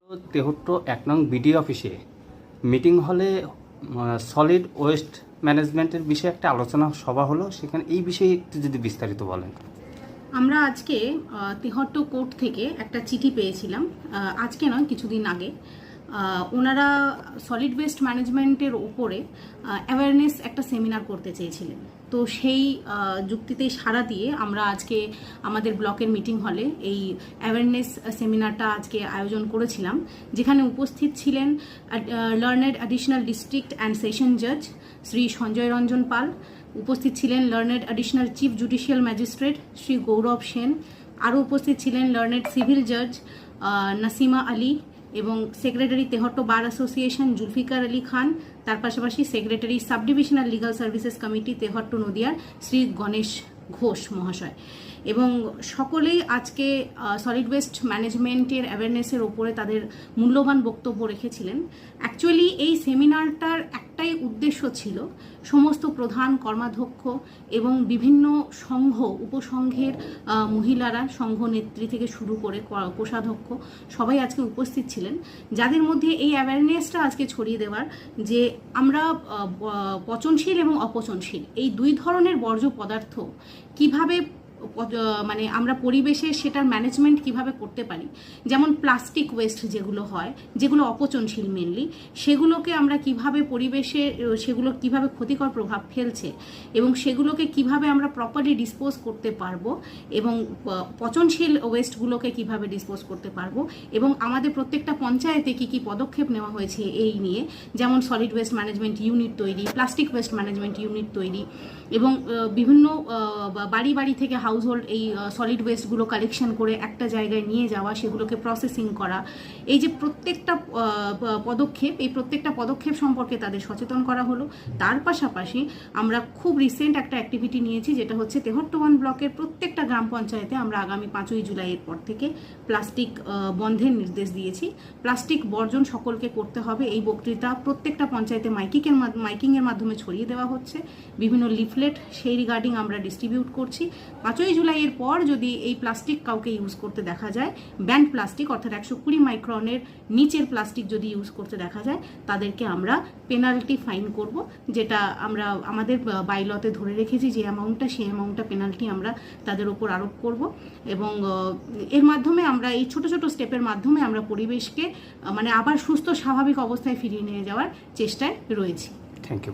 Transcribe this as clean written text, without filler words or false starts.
তেহট্ট 1 নং বিডি অফিসে মিটিং হলে সলিড ওয়েস্ট ম্যানেজমেন্টের বিষয়ে একটা আলোচনা সভা হলো, সেখানে এই বিষয়ে একটু যদি বিস্তারিত বলেন। আমরা আজকে তেহট্ট কোর্ট থেকে একটা চিঠি পেয়েছিলাম, আজকে নয় কিছুদিন আগে। ওনারা সলিড ওয়েস্ট ম্যানেজমেন্টের উপরে অ্যাওয়ারনেস একটা সেমিনার করতে চেয়েছিলেন। তো সেই যুক্তিতেই সাড়া দিয়ে আমরা আজকে আমাদের ব্লকের মিটিং হলে এই অ্যাওয়ারনেস সেমিনারটা আজকে আয়োজন করেছিলাম, যেখানে উপস্থিত ছিলেন learned additional district and session জাজ শ্রী সঞ্জয় রঞ্জন পাল, উপস্থিত ছিলেন learned additional chief judicial magistrate Shri Gaurav Sen, আরও উপস্থিত ছিলেন লার্নেড সিভিল জাজ নাসিমা আলী এবং secretary Tehatta bar association Zulfikar Ali Khan, তার পাশাপাশি secretary sub divisional legal services committee Tehatta নদিয়ার শ্রী গণেশ ঘোষ মহাশয়। এবং সকলেই আজকে সলিড ওয়েস্ট ম্যানেজমেন্টের অ্যাওয়ারনেসের ওপরে তাদের মূল্যবান বক্তব্য রেখেছিলেন। অ্যাকচুয়ালি এই সেমিনারটার একটাই উদ্দেশ্য ছিল সমস্ত প্রধান কর্মাধ্যক্ষ এবং বিভিন্ন সংঘ উপসংঘের মহিলারা, সংঘ নেত্রী থেকে শুরু করে কোষাধ্যক্ষ সবাই আজকে উপস্থিত ছিলেন, যাদের মধ্যে এই অ্যাওয়ারনেসটা আজকে ছড়িয়ে দেওয়ার যে আমরা পচনশীল এবং অপচনশীল এই দুই ধরনের বর্জ্য পদার্থ কিভাবে মানে আমরা পরিবেশে সেটার ম্যানেজমেন্ট কিভাবে করতে পারি। যেমন প্লাস্টিক ওয়েস্ট যেগুলো হয়, যেগুলো অপচনশীল মেনলি, সেগুলোকে আমরা কিভাবে পরিবেশে সেগুলো কিভাবে ক্ষতিকর প্রভাব ফেলছে এবং সেগুলোকে কিভাবে আমরা প্রপারলি ডিসপোজ করতে পারবো এবং পচনশীল ওয়েস্টগুলোকে কিভাবে ডিসপোজ করতে পারবো এবং আমাদের প্রত্যেকটা পঞ্চায়েতে কি কি পদক্ষেপ নেওয়া হয়েছে এই নিয়ে, যেমন সলিড ওয়েস্ট ম্যানেজমেন্ট ইউনিট তৈরি, প্লাস্টিক ওয়েস্ট ম্যানেজমেন্ট ইউনিট তৈরি এবং বিভিন্ন বাড়ি বাড়ি থেকে হাউসহোল্ড এই সলিড ওয়েস্টগুলো কালেকশন করে একটা জায়গায় নিয়ে যাওয়া, সেগুলোকে প্রসেসিং করা, এই যে প্রত্যেকটা পদক্ষেপ, এই প্রত্যেকটা পদক্ষেপ সম্পর্কে তাদের সচেতন করা হলো। তার পাশাপাশি আমরা খুব রিসেন্ট একটা অ্যাক্টিভিটি নিয়েছি, যেটা হচ্ছে তেহট্ট 1 ব্লকের প্রত্যেকটা গ্রাম পঞ্চায়েতে আমরা আগামী 5ই জুলাইয়ের পর থেকে প্লাস্টিক বন্ধের নির্দেশ দিয়েছি। প্লাস্টিক বর্জন সকলকে করতে হবে, এই বক্তৃতা প্রত্যেকটা পঞ্চায়েতে মাইকিংয়ের মাধ্যমে ছড়িয়ে দেওয়া হচ্ছে। বিভিন্ন লিফলেট সেই রিগার্ডিং আমরা ডিস্ট্রিবিউট করছি। 5ই জুলাইয়ের পর যদি এই প্লাস্টিক কাউকে ইউজ করতে দেখা যায়, ব্যান্ড প্লাস্টিক অর্থাৎ 120 মাইক্রনের নিচের প্লাস্টিক যদি ইউজ করতে দেখা যায়, তাদেরকে আমরা পেনাল্টি ফাইন করব, যেটা আমরা আমাদের বাইলতে ধরে রেখেছি যে অ্যামাউন্টটা, সেই অ্যামাউন্টটা পেনাল্টি আমরা তাদের উপর আরোপ করব। এবং এর মাধ্যমে আমরা এই ছোট ছোট স্টেপের মাধ্যমে আমরা পরিবেশকে মানে আবার সুস্থ স্বাভাবিক অবস্থায় ফিরিয়ে নিয়ে যাওয়ার চেষ্টায় রয়েছি। Thank you.